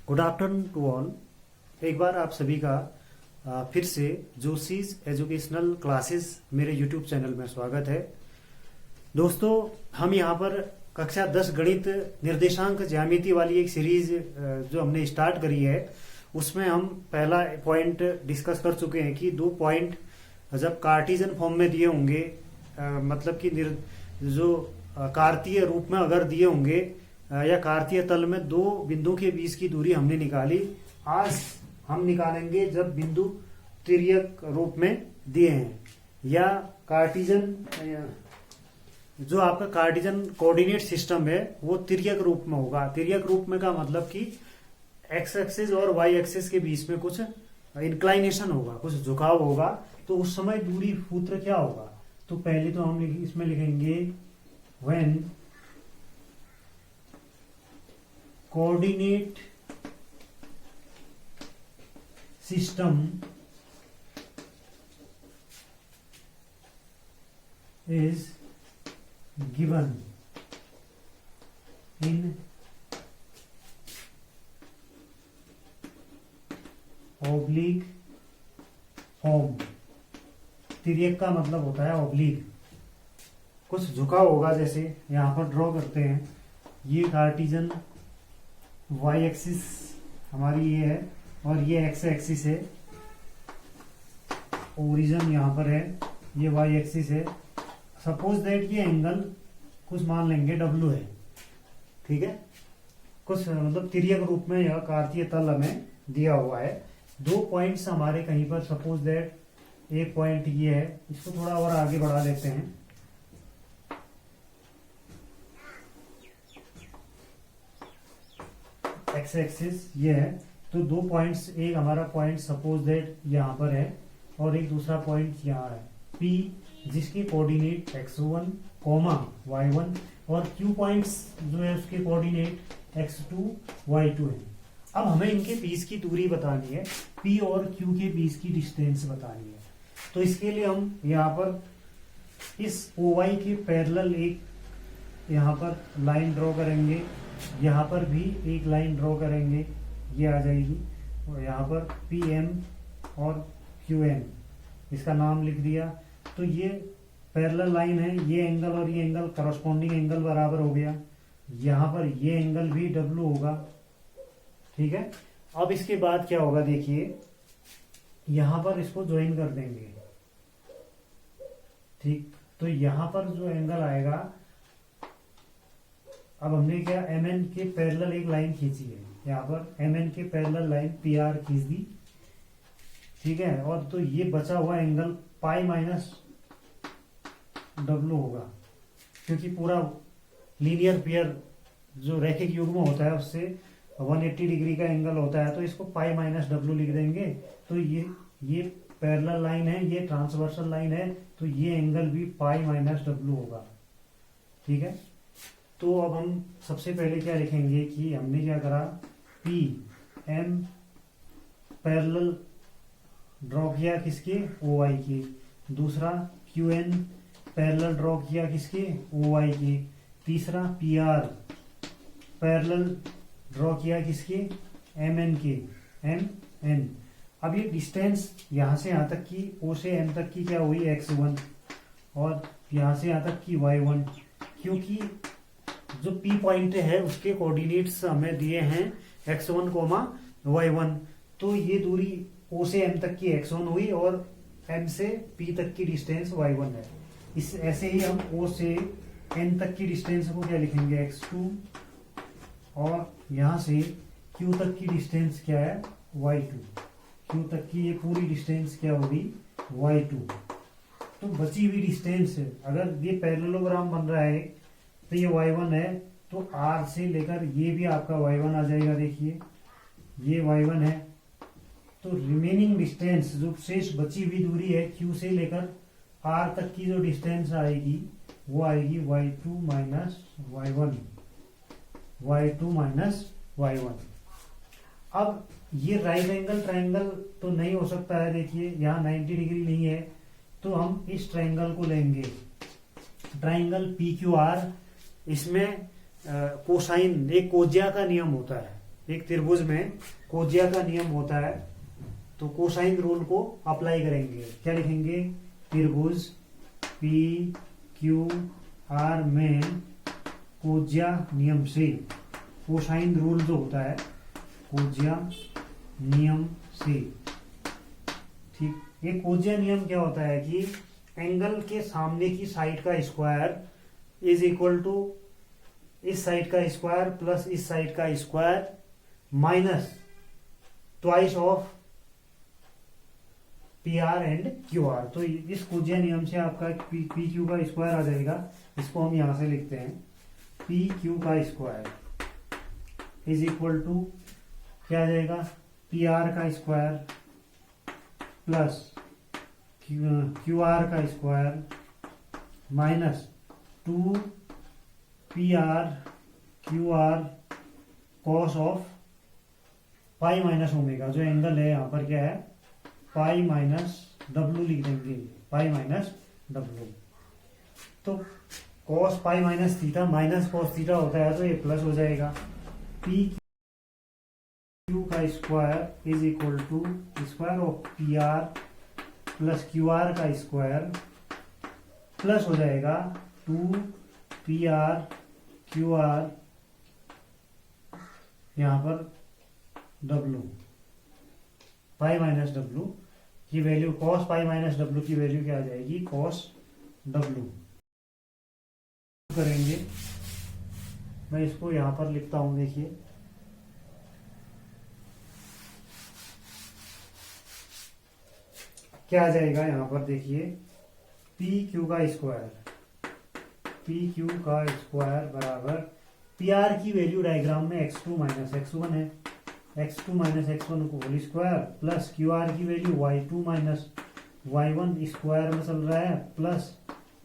Good afternoon to all. एक बार आप सभी का फिर से जोशीज एजुकेशनल क्लासेस मेरे यूट्यूब चैनल में स्वागत है। दोस्तों, हम यहाँ पर कक्षा 10 गणित निर्देशांक ज्यामिति वाली एक सीरीज जो हमने स्टार्ट करी है, उसमें हम पहला पॉइंट डिस्कस कर चुके हैं कि दो पॉइंट जब कार्टिजन फॉर्म में दिए होंगे, मतलब कि जो कार्तीय रूप में अगर दिए होंगे या कार्तीय तल में दो बिंदु के बीच की दूरी हमने निकाली। आज हम निकालेंगे जब बिंदु तिर्यक रूप में दिए हैं या कार्टिजन, जो आपका कार्टिजन कोऑर्डिनेट सिस्टम है वो तिर्यक रूप में होगा। तिर्यक रूप में का मतलब कि एक्स एक्सिस और वाई एक्सिस के बीच में कुछ इंक्लाइनेशन होगा, कुछ झुकाव होगा, तो उस समय दूरी सूत्र क्या होगा। तो पहले तो हम इसमें लिखेंगे when coordinate system is given in oblique form। तिर्यक का मतलब होता है ऑब्लिक, कुछ झुकाव होगा। जैसे यहां पर ड्रॉ करते हैं, ये कार्टिजन वाई एक्सिस हमारी ये है और ये एक्स एक्सिस है, ओरिजिन यहां पर है, ये वाई एक्सिस है। सपोज दैट ये एंगल कुछ मान लेंगे डब्लू है, ठीक है, कुछ मतलब तिर्यक रूप में यह कार्तीय तल हमें दिया हुआ है। दो पॉइंट्स हमारे कहीं पर, सपोज दैट एक पॉइंट ये है, इसको थोड़ा और आगे बढ़ा लेते हैं। एक्स एक्सिस ये है, तो दो पॉइंट्स, एक हमारा पॉइंट सपोज दैट यहाँ पर है और एक दूसरा पॉइंट यहाँ है P, जिसके कोऑर्डिनेट x1, y1 और Q पॉइंट्स जो है उसके कोऑर्डिनेट x2, y2 है। अब हमें इनके बीच की दूरी बतानी है, P और Q के बीच की डिस्टेंस बतानी है। तो इसके लिए हम यहाँ पर इस OY के पैरेलल एक यहाँ पर लाइन ड्रॉ करेंगे, यहाँ पर भी एक लाइन ड्रॉ करेंगे, ये आ जाएगी, और यहाँ पर PM और QN इसका नाम लिख दिया। तो ये पैरेलल लाइन है, ये एंगल और ये एंगल करस्पॉन्डिंग एंगल बराबर हो गया। यहाँ पर ये एंगल भी W होगा, ठीक है। अब इसके बाद क्या होगा, देखिए यहाँ पर इसको ज्वाइन कर देंगे, ठीक। तो यहाँ पर जो एंगल आएगा, अब हमने क्या MN के पैरेलल एक लाइन खींची है, यहाँ पर MN के पैरेलल लाइन PR खींच दी, ठीक है। और तो ये बचा हुआ एंगल पाई माइनस W होगा, क्योंकि पूरा लीनियर पेयर जो रैखिक युग्म होता है उससे 180 डिग्री का एंगल होता है, तो इसको पाई माइनस W लिख देंगे। तो ये पैरेलल लाइन है, ये ट्रांसवर्सल लाइन है, तो ये एंगल भी पाई माइनस W होगा, ठीक है। तो अब हम सबसे पहले क्या लिखेंगे कि हमने क्या करा, P M पैरेलल ड्रॉ किया किसके, OI के। दूसरा QN पैरेलल ड्रॉ किया किसके, OY के। तीसरा PR पैरेलल ड्रॉ किया किसके, MN के, MN। अब ये डिस्टेंस यहाँ से यहाँ तक की, O से M तक की क्या हुई, x1, और यहाँ से यहाँ तक की y1, क्योंकि जो P पॉइंट है उसके कोऑर्डिनेट्स हमें दिए हैं x1, y1। तो ये दूरी O से M तक की x1 हुई और M से P तक की डिस्टेंस y1 है। इस ऐसे ही हम O से N तक की डिस्टेंस को क्या लिखेंगे, x2, और यहाँ से Q तक की डिस्टेंस क्या है, y2। Q तक की ये पूरी डिस्टेंस क्या होगी, y2। तो बची हुई डिस्टेंस, अगर ये पैरेललोग्राम बन रहा है तो ये y1 है, तो R से लेकर ये भी आपका y1 आ जाएगा। देखिए ये y1 है, तो रिमेनिंग डिस्टेंस जो शेष बची हुई दूरी है Q से लेकर R तक की जो डिस्टेंस आएगी वो आएगी y2 minus y1, y2 minus y1। अब ये राइट एंगल ट्राइंगल तो नहीं हो सकता है, देखिए यहाँ 90 डिग्री नहीं है, तो हम इस ट्राइंगल को लेंगे, ट्राइंगल PQR। इसमें कोसाइन, एक कोज्या का नियम होता है, एक त्रिभुज में कोजिया का नियम होता है, तो कोसाइन रूल को अप्लाई करेंगे। क्या लिखेंगे? त्रिभुज पी क्यू आर में कोजिया नियम से, कोसाइन रूल जो होता है कोजिया नियम से, ठीक। ये कोजिया नियम क्या होता है कि एंगल के सामने की साइड का स्क्वायर इज इक्वल टू इस साइड का स्क्वायर प्लस इस साइड का square minus twice of P are and Q R. तो इस कोजिया नियम से आपका पी क्यू का स्क्वायर आ जाएगा, इसको हम यहां से लिखते हैं पी क्यू का स्क्वायर इज इक्वल टू क्या आ जाएगा? पी आर का स्क्वायर प्लस क्यू आर का square minus 2 P R Q R cos of pi minus omega. जो एंगल है यहां पर क्या है? पाई माइनस डब्लू लिख देंगे, पाई माइनस डब्लू। तो cos pi minus theta minus cos theta होता है, तो ये प्लस हो जाएगा। पी क्यू का square is equal to square of P R plus Q R का स्क्वायर प्लस हो जाएगा 2 पी आर क्यू आर यहां पर डब्लू, पाई माइनस डब्लू की value, cos pi minus W की वैल्यू क्या आ जाएगी? Cos W. करेंगे, मैं इसको यहां पर लिखता हूं, देखिए क्या आ जाएगा यहां पर, देखिए पी क्यू का स्क्वायर, पी क्यू का स्क्वायर बराबर पी आर की वैल्यू डायग्राम में x2 माइनस x1 है, x2 माइनस x1 को whole square plus Q R की value y2 minus y1 square में चल रहा है प्लस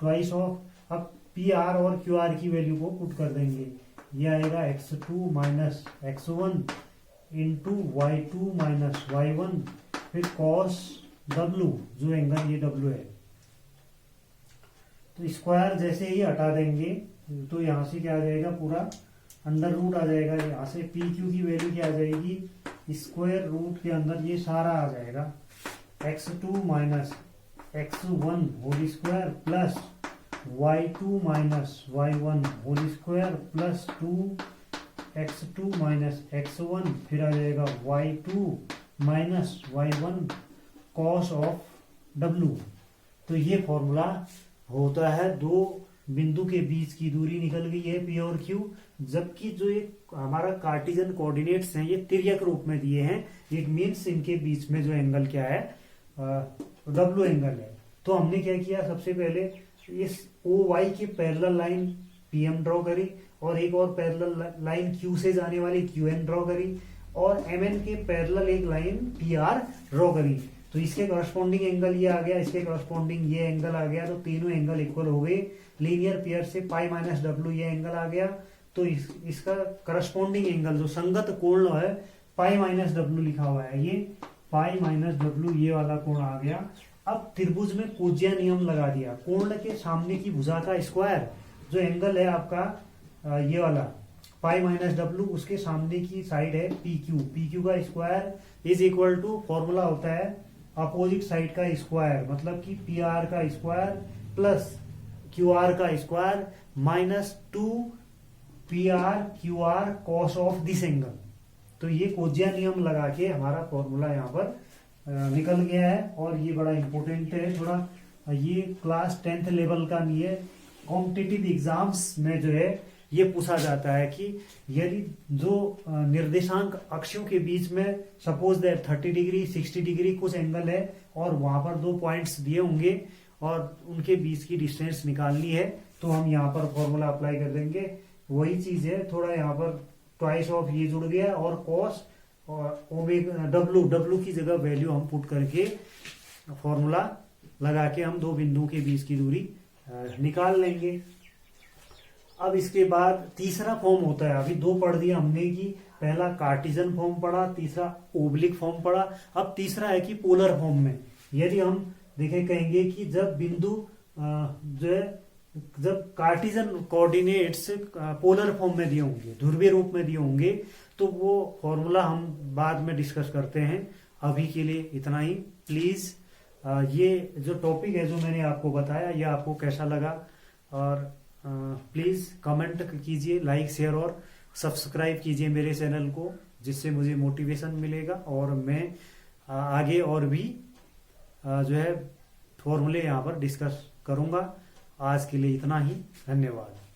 ट्वाइस ऑफ, अब पी आर और क्यू आर की वैल्यू को पुट कर देंगे, ये आएगा x2 minus x1 into y2 minus y1 फिर कॉस w, जो एंगल ये w है। तो स्क्वायर जैसे ही हटा देंगे तो यहां से क्या आ जाएगा? पूरा अंडर रूट आ जाएगा। यहां से पी क्यू की वैल्यू क्या आ जाएगी? स्क्वायर रूट के अंदर ये सारा आ जाएगा x2 minus x1 whole square plus y2 minus y1 whole square plus 2x2 minus x1 फिर आ जाएगा y2 minus y1 cos of w। तो ये फॉर्मूला होता है, दो बिंदु के बीच की दूरी निकल गई है P और Q, जबकि जो एक हमारा कार्टिजन कोऑर्डिनेट्स हैं ये तिर्यक रूप में दिए हैं। इट मीन्स इनके बीच में जो एंगल क्या है? W एंगल है। तो हमने क्या किया? सबसे पहले इस OY की पैरेलल लाइन PM ड्रॉ करी और एक और पैरेलल लाइन Q से जाने वाली QN ड्रॉ करी और MN के पैरेलल एक लाइन PR ड्रॉ करी। तो इसके करस्पॉन्डिंग एंगल ये आ गया, इसके करस्पॉन्डिंग ये एंगल आ गया, तो तीनों एंगल इक्वल हो गए। लीनियर पेयर से पाई माइनस डब्लू ये एंगल आ गया, तो इसका करस्पॉन्डिंग एंगल जो संगत कोण है पाई माइनस डब्लू लिखा हुआ है, ये पाई माइनस डब्लू ये वाला कोण आ गया। अब त्रिभुज में कोजिया नियम लगा दिया, कोण के सामने की भुजा का स्क्वायर जो एंगल है आपका ये वाला पाई माइनस डब्लू, उसके सामने की साइड है पी क्यू का square is equal to, formula होता है अपोजिट साइड का स्क्वायर, मतलब कि पी आर का स्क्वायर प्लस क्यू आर का square minus 2 P R Q R cos of this angle. तो ये कोजिया नियम लगा के हमारा फॉर्मूला यहाँ पर निकल गया है और ये बड़ा इंपॉर्टेंट है थोड़ा, ये क्लास 10th लेवल का नहीं है, कॉम्पिटिटिव एग्जाम्स में जो है ये पूछा जाता है कि यदि जो निर्देशांक अक्षों के बीच में सपोज दैट 30 डिग्री 60 डिग्री कुछ एंगल है और वहां पर 2 पॉइंट्स दिए होंगे और उनके बीच की डिस्टेंस निकालनी है, तो हम यहाँ पर फॉर्मूला अप्लाई कर देंगे। वही चीज है, थोड़ा यहाँ पर ट्वाइस ऑफ ये जुड़ गया और कॉस और ओमेगा डब्लू की जगह वैल्यू हम पुट करके फॉर्मूला लगा के हम दो बिंदुओं के बीच की दूरी निकाल लेंगे। अब इसके बाद तीसरा फॉर्म होता है, अभी 2 पढ़ दिया हमने कि पहला कार्टिजन फॉर्म पढ़ा, तीसरा ओब्लिक फॉर्म पढ़ा। अब तीसरा है कि पोलर फॉर्म में, यदि हम देखें कहेंगे कि जब बिंदु जो है जब कार्टिजन कोऑर्डिनेट्स पोलर फॉर्म में दिए होंगे, ध्रुवीय रूप में दिए होंगे, तो वो फॉर्मूला हम बाद में डिस्कस करते हैं। अभी के लिए इतना ही। प्लीज ये जो टॉपिक है जो मैंने आपको बताया, ये आपको कैसा लगा, और प्लीज कमेंट कीजिए, लाइक शेयर और सब्सक्राइब कीजिए मेरे चैनल को, जिससे मुझे मोटिवेशन मिलेगा और मैं आगे और भी जो है फॉर्मूले यहाँ पर डिस्कस करूंगा। आज के लिए इतना ही। धन्यवाद।